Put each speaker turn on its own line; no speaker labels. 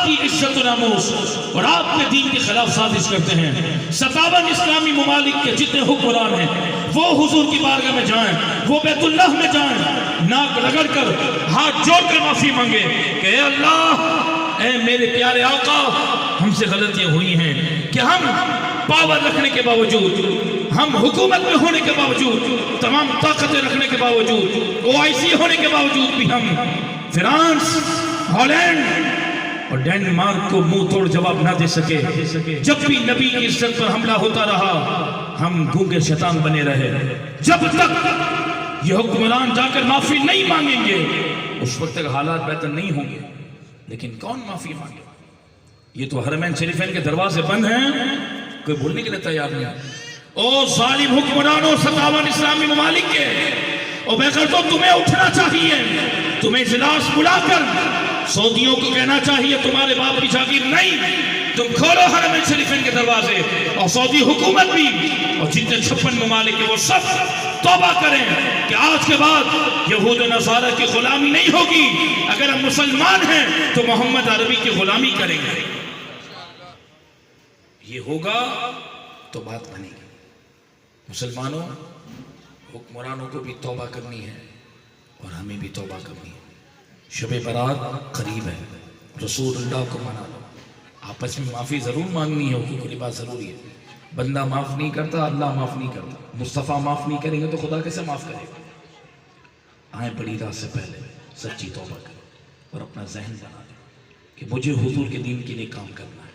کی عزت و ناموس اور آپ کے دین کے خلاف سازش کرتے ہیں، 57 اسلامی ممالک کے جتنے حکمران ہیں وہ حضور کی بارگاہ میں جائیں، وہ بیت اللہ میں جائیں، ناک رگڑ کر ہاتھ جوڑ کر معافی مانگے کہ اے اللہ، اے میرے پیارے آقا، ہم سے غلطیاں ہوئی ہیں کہ ہم پاور رکھنے کے باوجود، ہم حکومت میں ہونے کے باوجود، تمام طاقتیں رکھنے کے باوجود، OIC ہونے کے باوجود بھی ہم فرانس، ہالینڈ اور ڈینمارک کو منہ توڑ جواب نہ دے سکے۔ جب بھی نبی کی عزت پر حملہ ہوتا رہا ہم گونگے شیطان بنے رہے۔ جب تک یہ حکمران جا کر معافی نہیں مانگیں گے اس وقت تک حالات بہتر نہیں ہوں گے۔ لیکن کون معافی مانگے؟ یہ تو حرمین شریفین کے دروازے بند ہیں، کوئی بولنے کے لیے تیار نہیں۔ او ظالم حکمرانوں 57 اسلامی ممالک کے، او بغیر تو تمہیں اٹھنا چاہیے، تمہیں اجلاس بلا کر سعودیوں کو کہنا چاہیے تمہارے باپ کی جاگیر نہیں، تم کھولو حرمین شریفین کے دروازے، اور سعودی حکومت بھی اور جتنے 56 ممالک ہیں وہ سب توبہ کریں کہ آج کے بعد یہود و نصارہ کی غلامی نہیں ہوگی۔ اگر ہم مسلمان ہیں تو محمد عربی کی غلامی کریں گے۔ یہ ہوگا تو بات بنے گی۔ مسلمانوں، حکمرانوں کو بھی توبہ کرنی ہے اور ہمیں بھی توبہ کرنی ہے۔ شب برات قریب ہے، رسول اللہ کو منا لو، آپس میں معافی ضرور مانگنی ہے، حقوق کی بات ضروری ہے۔ بندہ معاف نہیں کرتا، اللہ معاف نہیں کرتا۔ مصطفیٰ معاف نہیں کریں گے تو خدا کیسے معاف کرے گا؟ آئیں بڑی رات سے پہلے سچی توبہ کریں اور اپنا ذہن بنا لیں کہ مجھے حضور کے دین کے لیے کام کرنا ہے۔